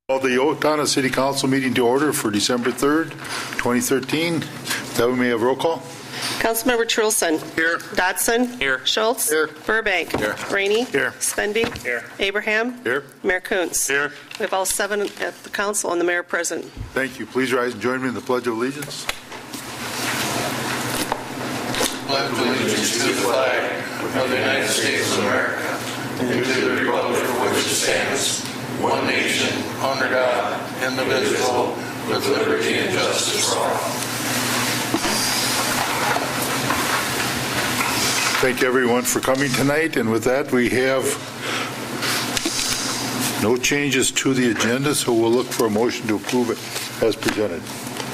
Call the Owatonna City Council meeting to order for December 3rd, 2013. That we may have roll call. Councilmember Trulson. Here. Dodson. Here. Schultz. Here. Burbank. Here. Rainey. Here. Spendy. Here. Abraham. Here. Mayor Kuntz. Here. We have all 7 at the council and the mayor present. Thank you. Please rise and join me in the Pledge of Allegiance. Pledge allegiance to the flag of the United States of America and to the republic for which it stands, one nation, under God, indivisible, with liberty and justice for all. Thank you, everyone, for coming tonight. And with that, we have no changes to the agenda, so we'll look for a motion to approve it as presented.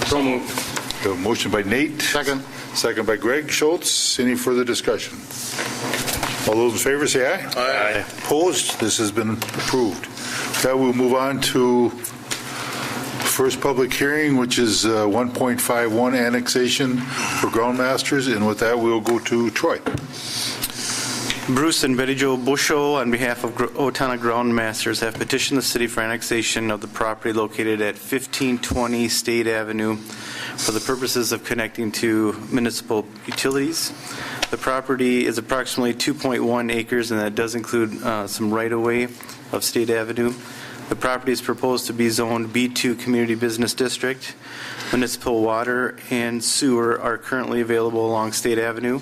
So moved. We have a motion by Nate. Second. Second by Greg Schultz. Any further discussion? All those in favor say aye. Aye. Opposed? This has been approved. Now we'll move on to first public hearing, which is 1.51 annexation for groundmasters. And with that, we'll go to Troy. Bruce and Betty Jo Busho, on behalf of Owatonna Groundmasters, have petitioned the city for annexation of the property located at 1520 State Avenue for the purposes of connecting to municipal utilities. The property is approximately 2.1 acres, and that does include some right-of-way of State Avenue. The property is proposed to be zoned B2 Community Business District. Municipal water and sewer are currently available along State Avenue.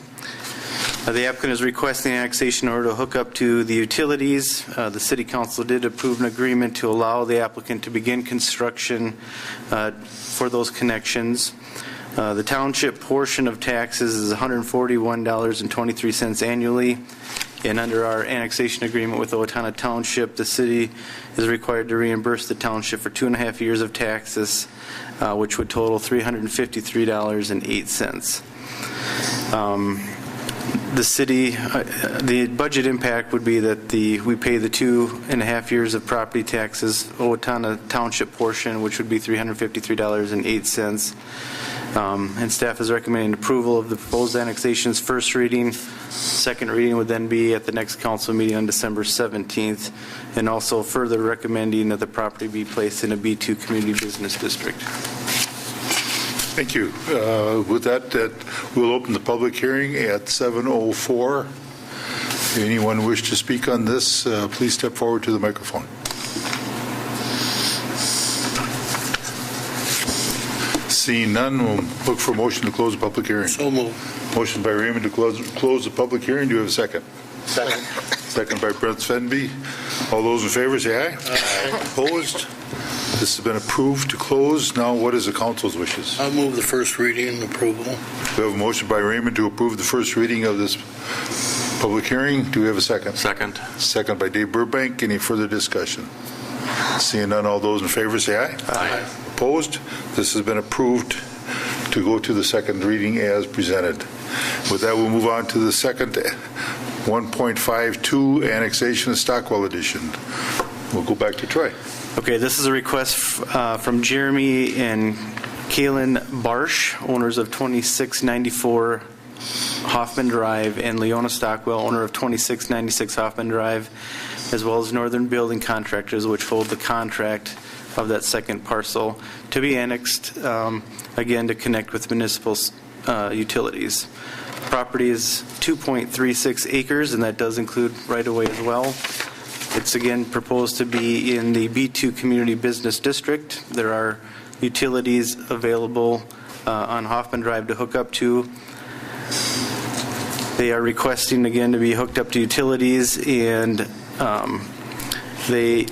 The applicant is requesting annexation in order to hook up to the utilities. The City Council did approve an agreement to allow the applicant to begin construction for those connections. The township portion of taxes is $141.23 annually. And under our annexation agreement with Owatonna Township, the city is required to reimburse the township for 2.5 years of taxes, which would total $353.08. The city, the budget impact would be that we pay the 2.5 years of property taxes, Owatonna Township portion, which would be $353.08. And staff is recommending approval of the proposed annexation's first reading. Second reading would then be at the next council meeting on December 17th, and also further recommending that the property be placed in a B2 community business district. Thank you. With that, we'll open the public hearing at 7:04. If anyone wish to speak on this, please step forward to the microphone. Seeing none, we'll look for a motion to close the public hearing. So moved. Motion by Raymond to close the public hearing. Do you have a second? Second. Second by Brent Svenby. All those in favor say aye. Aye. Opposed? This has been approved to close. Now, what is the council's wishes? I'll move the first reading and approval. We have a motion by Raymond to approve the first reading of this public hearing. Do we have a second? Second. Second by Dave Burbank. Any further discussion? Seeing none, all those in favor say aye. Aye. Opposed? This has been approved to go to the second reading as presented. With that, we'll move on to the second 1.52 annexation of Stockwell Edition. We'll go back to Troy. Okay, this is a request from Jeremy and Kaylin Barsh, owners of 2694 Hoffman Drive, and Leona Stockwell, owner of 2696 Hoffman Drive, as well as Northern Building Contractors, which hold the contract of that second parcel, to be annexed, again, to connect with municipal utilities. Property is 2.36 acres, and that does include right-of-way as well. It's again proposed to be in the B2 Community Business District. There are utilities available on Hoffman Drive to hook up to. They are requesting again to be hooked up to utilities, and they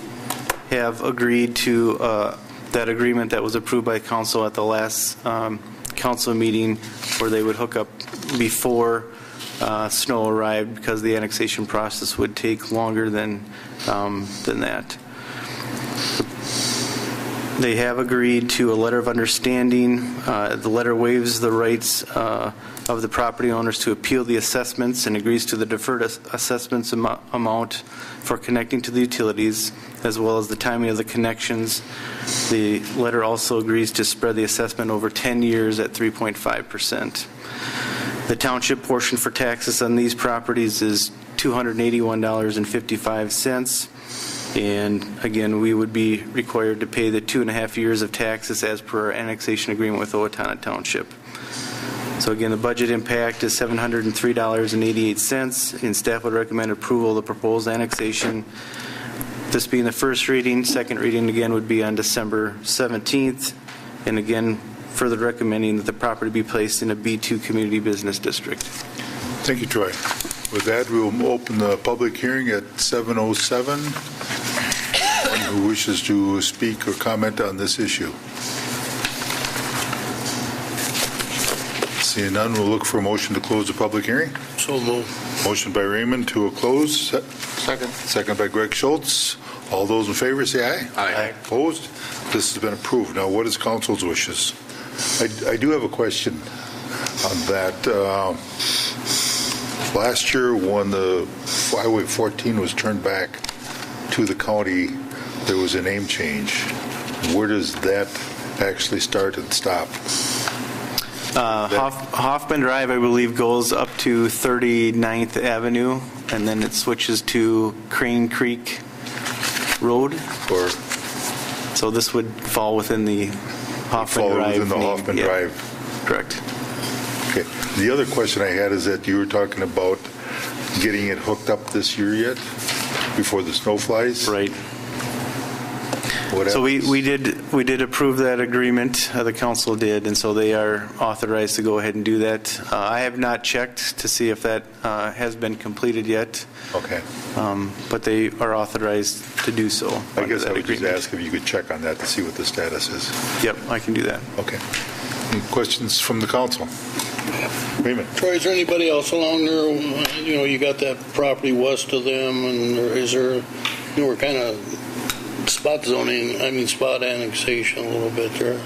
have agreed to that agreement that was approved by council at the last council meeting, where they would hook up before snow arrived, because the annexation process would take longer than that. They have agreed to a letter of understanding. The letter waives the rights of the property owners to appeal the assessments and agrees to the deferred assessments amount for connecting to the utilities, as well as the timing of the connections. The letter also agrees to spread the assessment over 10 years at 3.5%. The township portion for taxes on these properties is $281.55. And again, we would be required to pay the 2.5 years of taxes as per our annexation agreement with Owatonna Township. So again, the budget impact is $703.88, and staff would recommend approval of the proposed annexation. This being the first reading, second reading again would be on December 17th, and again, further recommending that the property be placed in a B2 community business district. Thank you, Troy. With that, we will open the public hearing at 7:07. Anyone who wishes to speak or comment on this issue? Seeing none, we'll look for a motion to close the public hearing. So moved. Motion by Raymond to close. Second. Second by Greg Schultz. All those in favor say aye. Aye. Opposed? This has been approved. Now, what is council's wishes? I do have a question on that. Last year, when the Highway 14 was turned back to the county, there was a name change. Where does that actually start and stop? Hoffman Drive, I believe, goes up to 39th Avenue, and then it switches to Crane Creek Road. Or So this would fall within the Hoffman fall Drive. within the name. Hoffman Yeah, Drive? correct. Okay. The other question I had is that you were talking about getting it hooked up this year yet, before the snow flies? Right. What So happens? we did approve that agreement, the council did, and so they are authorized to go ahead and do that. I have not checked to see if that has been completed yet, Okay. but they are authorized to do so. I under guess I that would just agreement. ask if you could check on that to see what the status is. Yep, I can do that. Okay. Any questions from the council? Raymond? Troy, is there anybody else along there, you got that property west of them, and is there, we're kind of spot annexation a little bit there.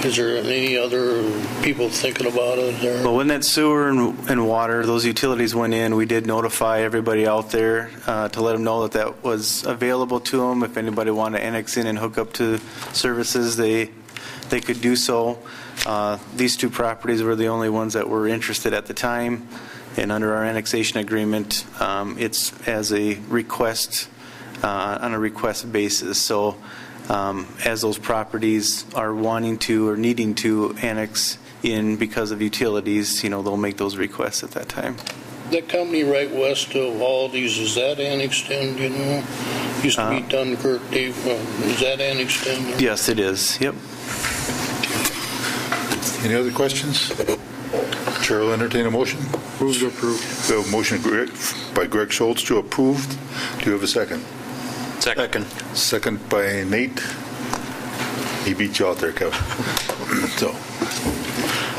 Is there any other people thinking about it there? Well, when that sewer and water, those utilities went in, we did notify everybody out there to let them know that that was available to them. If anybody wanted to annex in and hook up to services, they could do so. These two properties were the only ones that were interested at the time, and under our annexation agreement, it's as a request, on a request basis. So as those properties are wanting to or needing to annex in because of utilities, they'll make those requests at that time. That company right west of all these, is that annexed in, Used to be Dunkirk, Dave, is that annexed in? Yes, it is. Yep. Any other questions? Chair will entertain a motion. Move to approve. We have a motion by Greg Schultz to approve. Do you have a second? Second. Second by Nate. He beat you out there, Kevin. So,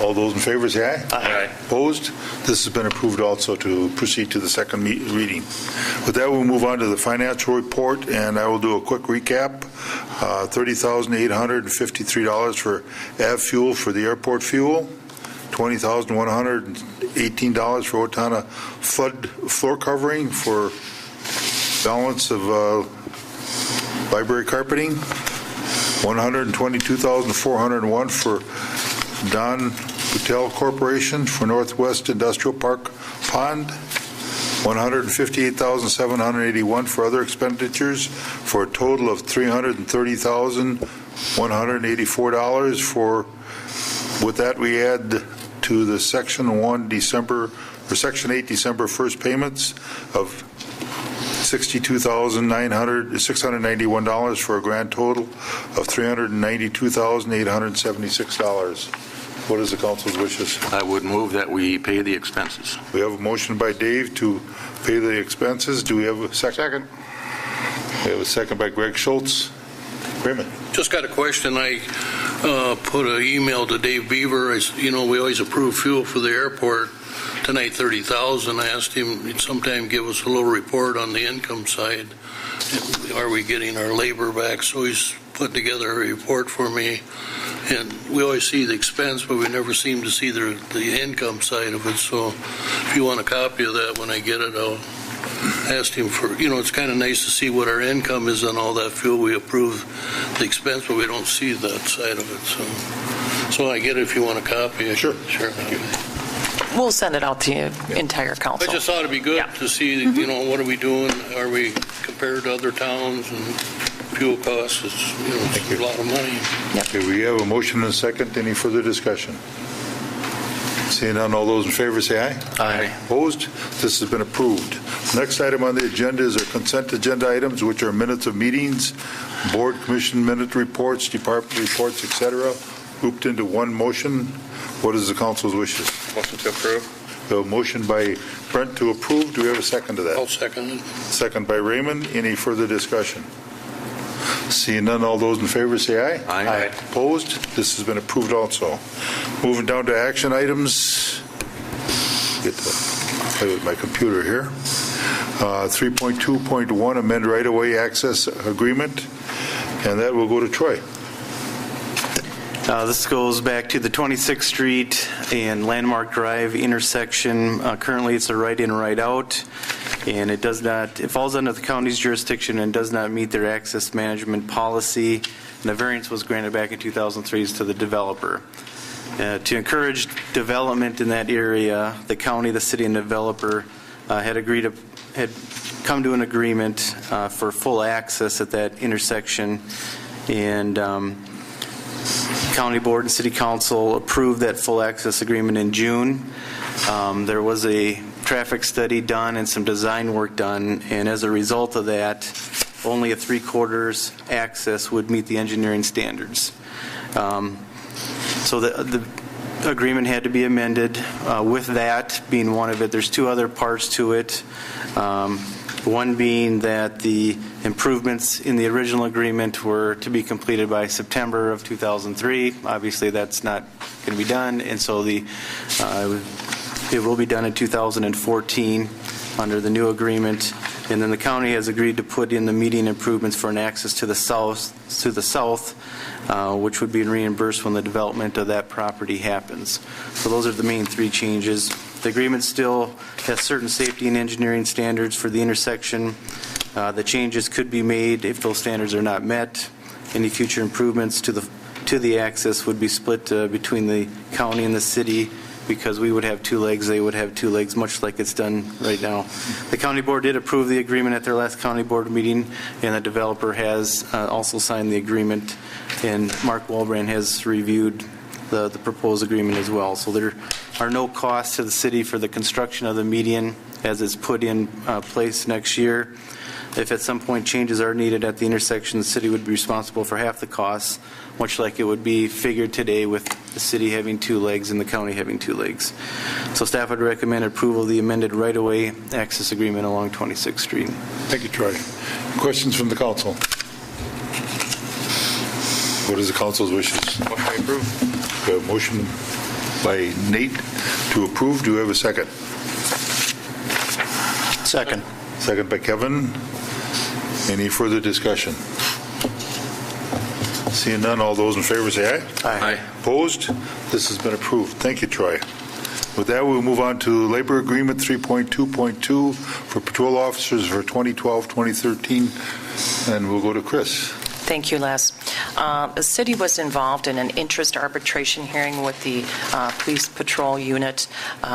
all those in favor say aye. Aye. Opposed? This has been approved also to proceed to the second reading. With that, we'll move on to the financial report, and I will do a quick recap. $30,853 for av fuel for the airport fuel. $20,118 for Owatonna flood floor covering for balance of library carpeting. $122,401 for Don Hotel Corporation for Northwest Industrial Park Pond. $158,781 for other expenditures, for a total of $330,184 for. With that, we add to the Section 8 December 1st payments of $62,691 for a grand total of $392,876. What is the council's wishes? I would move that we pay the expenses. We have a motion by Dave to pay the expenses. Do we have a second? Second. We have a second by Greg Schultz. Raymond? Just got a question. I put an email to Dave Beaver. We always approve fuel for the airport. Tonight, $30,000. I asked him he'd sometime give us a little report on the income side. Are we getting our labor back? So he's put together a report for me. And we always see the expense, but we never seem to see the income side of it. So if you want a copy of that when I get it, I'll ask him for, it's kind of nice to see what our income is on all that fuel. We approve the expense, but we don't see that side of it. So I get it if you want a copy. Sure. Sure. Thank you. We'll send it out to you, entire I council. just thought it'd be good Yeah. to see, what are we doing? Are we compared to other towns, and fuel costs, it's a lot of money. Okay, we have a motion and a second. Any further discussion? Seeing none, all those in favor say aye. Aye. Opposed? This has been approved. Next item on the agenda is our consent agenda items, which are minutes of meetings, board commission minute reports, department reports, etc., grouped into one motion. What is the council's wishes? Motion to approve. A motion by Brent to approve. Do we have a second to that? I'll second it. Second by Raymond. Any further discussion? Seeing none, all those in favor say aye. Aye. Opposed? This has been approved also. Moving down to action items. Get to play with my computer here. 3.2.1, amend right-of-way access agreement, and that will go to Troy. This goes back to the 26th Street and Landmark Drive intersection. Currently, it's a right-in, right-out, and it falls under the county's jurisdiction and does not meet their access management policy. And the variance was granted back in 2003 to the developer. To encourage development in that area, the county, the city, and developer had come to an agreement for full access at that intersection, and County Board and City Council approved that full access agreement in June. There was a traffic study done and some design work done, and as a result of that, only a 3/4 access would meet the engineering standards. So the agreement had to be amended. With that being one of it, there's two other parts to it. One being that the improvements in the original agreement were to be completed by September of 2003. Obviously, that's not going to be done, and so it will be done in 2014 under the new agreement. And then the county has agreed to put in the median improvements for an access to the south, which would be reimbursed when the development of that property happens. So those are the main three changes. The agreement still has certain safety and engineering standards for the intersection. The changes could be made if those standards are not met. Any future improvements to the access would be split between the county and the city, because we would have two legs, they would have two legs, much like it's done right now. The county board did approve the agreement at their last county board meeting, and the developer has also signed the agreement, and Mark Walbrand has reviewed the proposed agreement as well. So there are no costs to the city for the construction of the median as it's put in place next year. If at some point changes are needed at the intersection, the city would be responsible for half the costs, much like it would be figured today with the city having two legs and the county having two legs. So staff would recommend approval of the amended right-of-way access agreement along 26th Street. Thank you, Troy. Questions from the council? What is the council's wishes? Motion to approve. We have a motion by Nate to approve. Do we have a second? Second. Second by Kevin. Any further discussion? Seeing none, all those in favor say aye. Aye. Opposed? This has been approved. Thank you, Troy. With that, we'll move on to labor agreement 3.2.2 for patrol officers for 2012-2013, and we'll go to Chris. Thank you, Les. The city was involved in an interest arbitration hearing with the police patrol unit.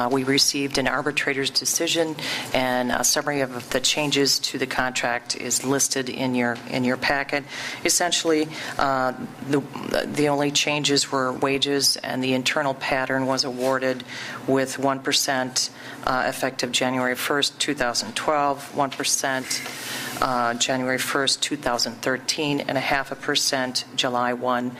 We received an arbitrator's decision, and a summary of the changes to the contract is listed in your packet. Essentially, the only changes were wages, and the internal pattern was awarded with 1% effective January 1st, 2012, 1% January 1st, 2013, and 0.5% July 1,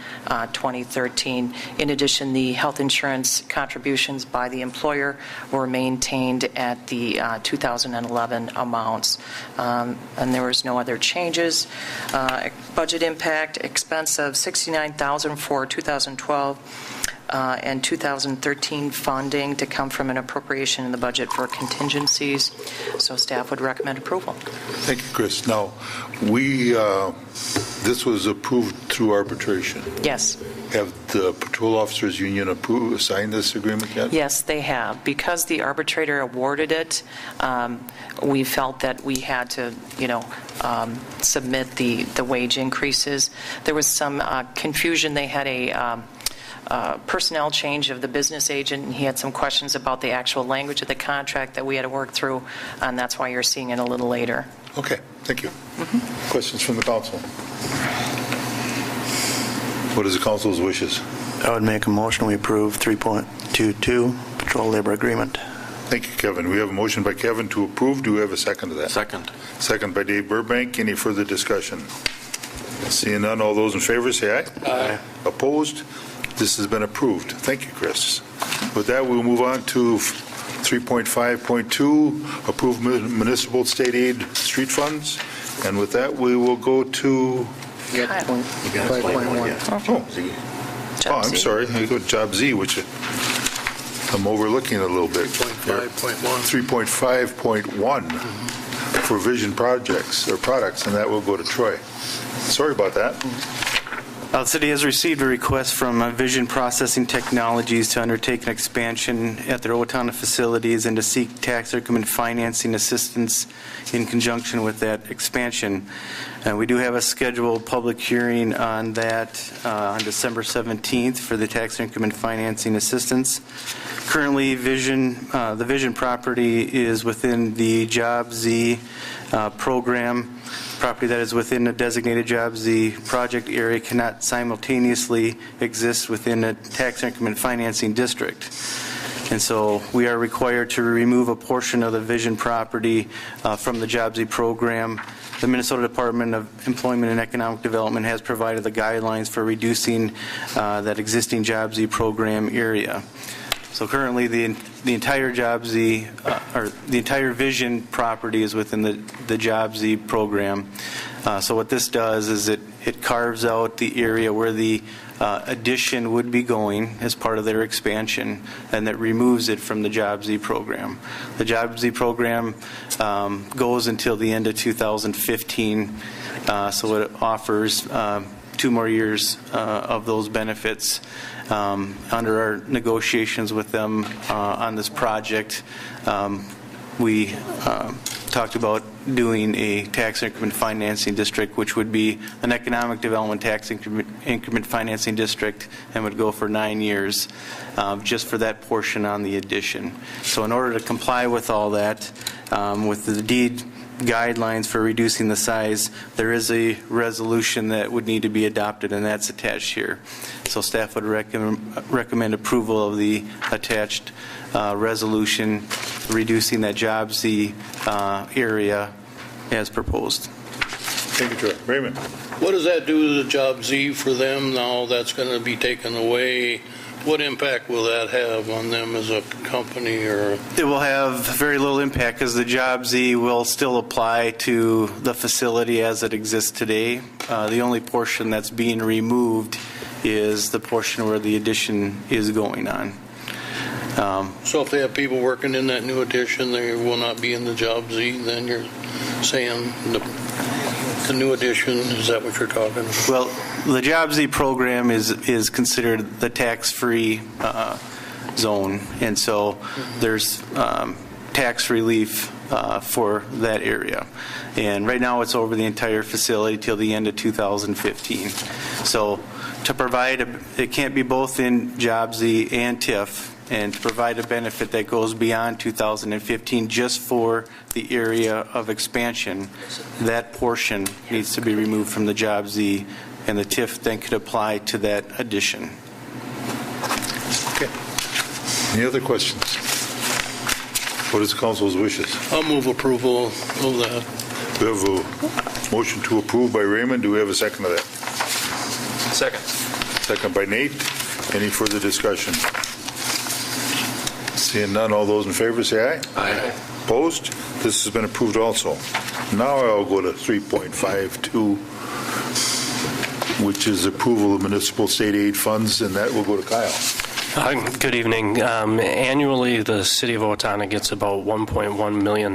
2013. In addition, the health insurance contributions by the employer were maintained at the 2011 amounts, and there was no other changes. Budget impact, expense of $69,000 for 2012. And 2013 funding to come from an appropriation in the budget for contingencies. So staff would recommend approval. Thank you, Chris. Now, this was approved through arbitration. Yes. Have the patrol officers union signed this agreement yet? Yes, they have. Because the arbitrator awarded it, we felt that we had to, submit the wage increases. There was some confusion. They had a personnel change of the business agent, and he had some questions about the actual language of the contract that we had to work through, and that's why you're seeing it a little later. Okay. Thank you. Questions from the council? What is the council's wishes? I would make a motion we approve 3.22 patrol labor agreement. Thank you, Kevin. We have a motion by Kevin to approve. Do we have a second to that? Second. Second by Dave Burbank. Any further discussion? Seeing none, all those in favor say aye. Aye. Opposed? This has been approved. Thank you, Chris. With that, we'll move on to 3.5.2, approve municipal state aid street funds. And with that, we will go to, Kyle. 5.1. Job I'm Z. sorry, I go to job Z, which I'm overlooking a little bit. 3.5.1 for vision projects or products, and that will go to Troy. Sorry about that. The city has received a request from Vision Processing Technologies to undertake an expansion at their Owatonna facilities and to seek tax increment financing assistance in conjunction with that expansion. We do have a scheduled public hearing on that on December 17th for the tax increment financing assistance. Currently, the Vision property is within the Job Z program. Property that is within a designated Job Z project area cannot simultaneously exist within a tax increment financing district. And so we are required to remove a portion of the Vision property from the Job Z program. The Minnesota Department of Employment and Economic Development has provided the guidelines for reducing that existing Job Z program area. So currently, the entire Job Z, or the entire Vision property is within the Job Z program. So what this does is it carves out the area where the addition would be going as part of their expansion, and that removes it from the Job Z program. The Job Z program goes until the end of 2015, so it offers 2 more years of those benefits. Under our negotiations with them on this project, we talked about doing a tax increment financing district, which would be an economic development tax increment financing district, and would go for 9 years just for that portion on the addition. So in order to comply with all that, with the deed guidelines for reducing the size, there is a resolution that would need to be adopted, and that's attached here. So staff would recommend approval of the attached resolution reducing that Job Z area as proposed. Thank you, Troy. Raymond? What does that do to the Job Z for them now that's going to be taken away? What impact will that have on them as a company? Or it will have very little impact because the Job Z will still apply to the facility as it exists today. The only portion that's being removed is the portion where the addition is going on. so if they have people working in that new addition, they will not be in the Job Z, then you're saying the new addition, is that what you're talking about? Well, the Job Z program is considered the tax-free zone, and so there's tax relief for that area. And right now it's over the entire facility till the end of 2015. So to provide, it can't be both in Job Z and TIF, and to provide a benefit that goes beyond 2015 just for the area of expansion, that portion needs to be removed from the Job Z, and the TIF then could apply to that addition. Okay. Any other questions? What is the council's wishes? I'll move approval of that. We have a motion to approve by Raymond. Do we have a second to that? Second. Second by Nate. Any further discussion? Seeing none, all those in favor say aye. Aye. Opposed? This has been approved also. Now I'll go to 3.52, which is approval of municipal state aid funds, and that will go to Kyle. Good evening. Annually, the city of Owatonna gets about $1.1 million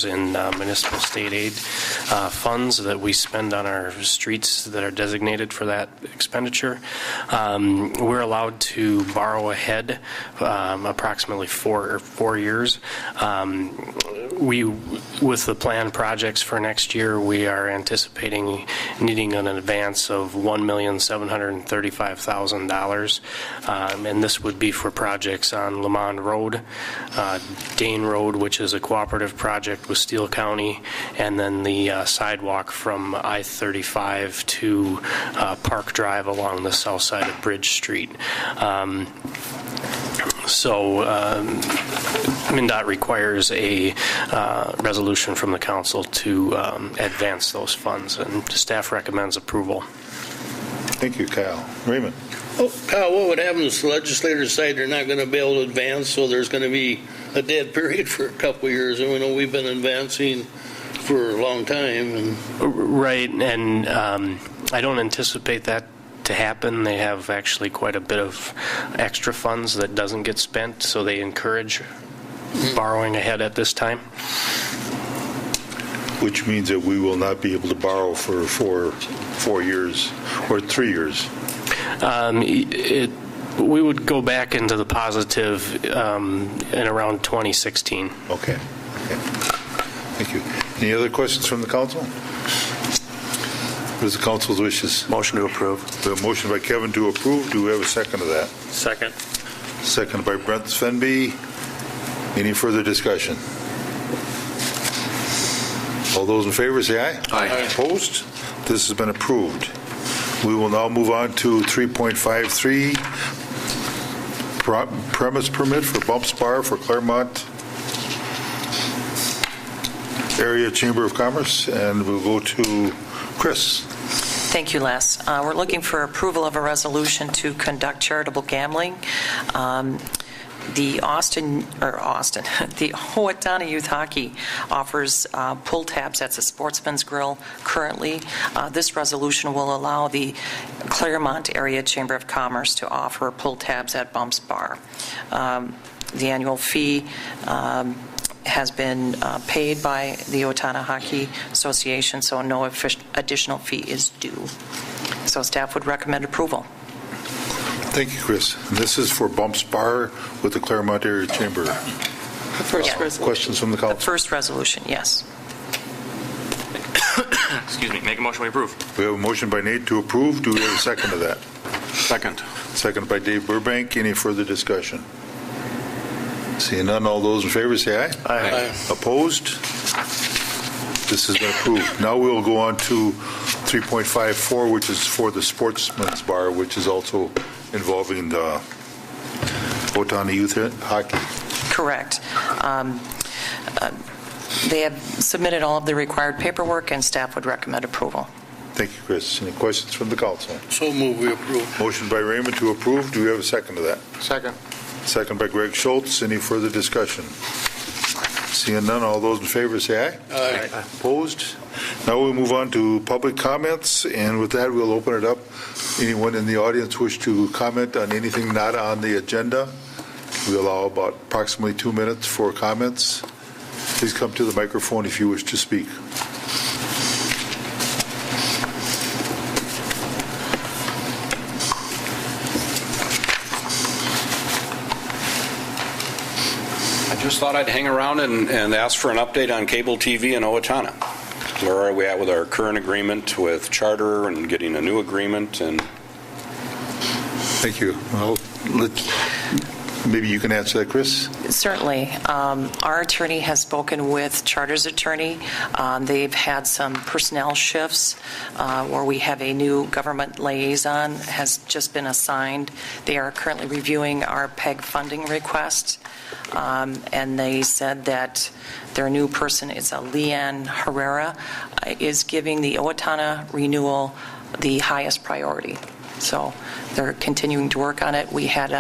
in municipal state aid funds that we spend on our streets that are designated for that expenditure. We're allowed to borrow ahead approximately 4 years. with the planned projects for next year, we are anticipating needing an advance of $1,735,000. And this would be for projects on Lamond Road, Dane Road, which is a cooperative project with Steele County, and then the sidewalk from I-35 to Park Drive along the south side of Bridge Street. So MnDOT requires a resolution from the council to advance those funds, and staff recommends approval. Thank you, Kyle. Raymond? Oh, Kyle, what would happen if the legislators decide they're not going to be able to advance, so there's going to be a dead period for a couple of years? And we know we've been advancing for a long time. And Right, and I don't anticipate that to happen. They have actually quite a bit of extra funds that doesn't get spent, so they encourage borrowing ahead at this time. Which means that we will not be able to borrow for 4 years or 3 years. We would go back into the positive in around 2016. Okay. Thank you. Any other questions from the council? What is the council's wishes? Motion to approve. We have a motion by Kevin to approve. Do we have a second to that? Second. Second by Brent Svenby. Any further discussion? All those in favor say aye. Aye. Opposed? This has been approved. We will now move on to 3.53, premise permit for Bumps Bar for Claremont Area Chamber of Commerce, and we'll go to Chris. Thank you, Les. We're looking for approval of a resolution to conduct charitable gambling. The Owatonna Youth Hockey offers pull tabs at the Sportsman's Grill currently. This resolution will allow the Claremont Area Chamber of Commerce to offer pull tabs at Bumps Bar. The annual fee has been paid by the Owatonna Hockey Association, so no additional fee is due. So staff would recommend approval. Thank you, Chris. And this is for Bumps Bar with the Claremont Area Chamber. The first Yeah. resolution. Questions from the The council? first resolution, yes. Excuse me, make a motion to approve. We have a motion by Nate to approve. Do we have a second to that? Second. Second by Dave Burbank. Any further discussion? Seeing none, all those in favor say aye. Aye. Opposed? This has been approved. Now we'll go on to 3.54, which is for the Sportsman's Bar, which is also involving the Owatonna Youth Hockey. Correct. They have submitted all of the required paperwork, and staff would recommend approval. Thank you, Chris. Any questions from the council? So move we approve. Motion by Raymond to approve. Do we have a second to that? Second. Second by Greg Schultz. Any further discussion? Seeing none, all those in favor say aye. Aye. Opposed? Now we move on to public comments, and with that, we'll open it up. Anyone in the audience wish to comment on anything not on the agenda? We allow about approximately 2 minutes for comments. Please come to the microphone if you wish to speak. I just thought I'd hang around and ask for an update on cable TV in Owatonna. Where are we at with our current agreement with Charter and getting a new agreement? And Thank you. Well, maybe you can answer that, Chris? Certainly. Our attorney has spoken with Charter's attorney. They've had some personnel shifts where we have a new government liaison has just been assigned. They are currently reviewing our PEG funding request, and they said that their new person is a Leanne Herrera, is giving the Owatonna renewal the highest priority. So they're continuing to work on it. We had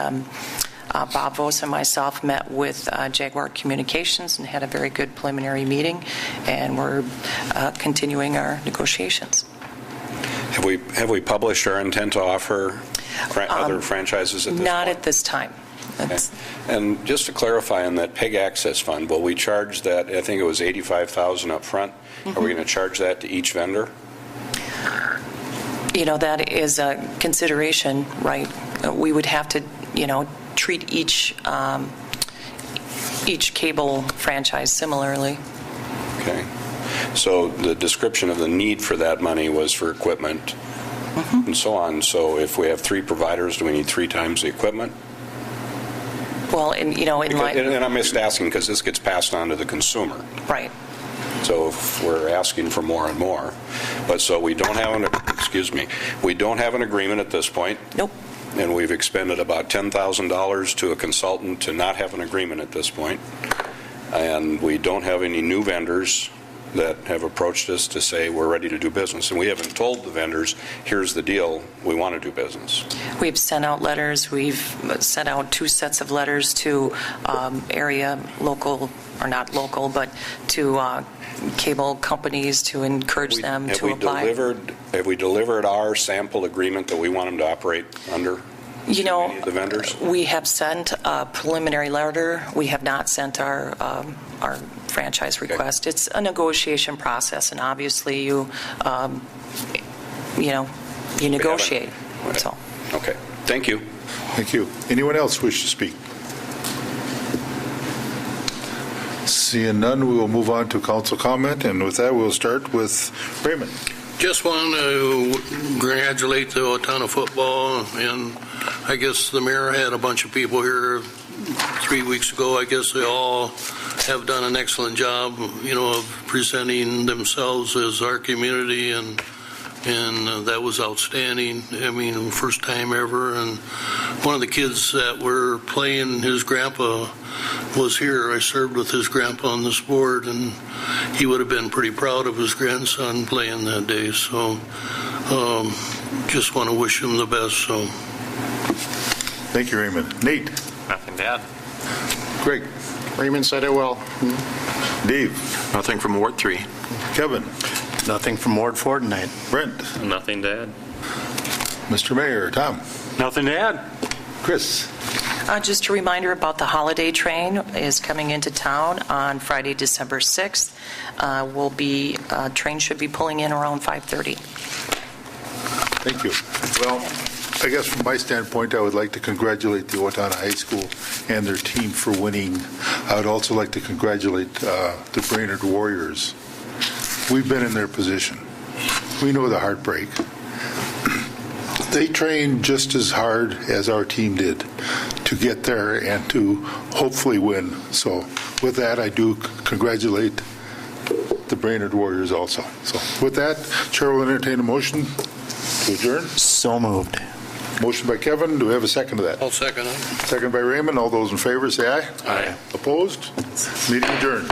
Bob Vos and myself met with Jaguar Communications and had a very good preliminary meeting, and we're continuing our negotiations. have we published our intent to offer other franchises at this point? Not at this time. Okay. And just to clarify on that PEG Access Fund, will we charge that, I think it was $85,000 up front, Are we going to charge that to each vendor? You know, that is a consideration, right? We would have to, treat each each cable franchise similarly. Okay. So the description of the need for that money was for equipment and so on. So if we have 3 providers, do we need 3 times the equipment? Well, And I'm just asking because this gets passed on to the consumer. right. So if we're asking for more and more, but so we don't have we don't have an agreement at this point. Nope. And we've expended about $10,000 to a consultant to not have an agreement at this point. And we don't have any new vendors that have approached us to say we're ready to do business. And we haven't told the vendors, here's the deal, we want to do business. We've sent out letters. We've sent out 2 sets of letters to area local, or not local, but to cable companies to encourage them to apply. Have we delivered our sample agreement that we want them to operate under? The vendors? We have sent a preliminary letter. We have not sent our franchise request. It's a negotiation process, and obviously you negotiate. That's all. Okay. Thank you. Thank you. Anyone else wish to speak? Seeing none, we will move on to council comment, and with that, we'll start with Raymond. Just want to congratulate the Owatonna football, and I guess the mayor had a bunch of people here 3 weeks ago. I guess they all have done an excellent job, of presenting themselves as our community, and that was outstanding. I mean, first time ever. And one of the kids that were playing, his grandpa was here. I served with his grandpa on this board, and he would have been pretty proud of his grandson playing that day. So just want to wish him the best. So Thank you, Raymond. Nate. Nothing to add. Greg. Raymond said it well. Dave. Nothing from Ward 3. Kevin. Nothing from Ward 4 tonight. Brent. Nothing to add. Mr. Mayor. Tom. Nothing to add. Chris. Just a reminder about the holiday train is coming into town on Friday, December 6th. Train should be pulling in around 5:30. Thank you. Well, I guess from my standpoint, I would like to congratulate the Owatonna High School and their team for winning. I would also like to congratulate the Brainerd Warriors. We've been in their position. We know the heartbreak. They trained just as hard as our team did to get there and to hopefully win. So with that, I do congratulate the Brainerd Warriors also. So with that, Chair will entertain a motion to adjourn. So moved. Motion by Kevin. Do we have a second to that? I'll second it. Second by Raymond. All those in favor say aye. Aye. Opposed? Meeting adjourned.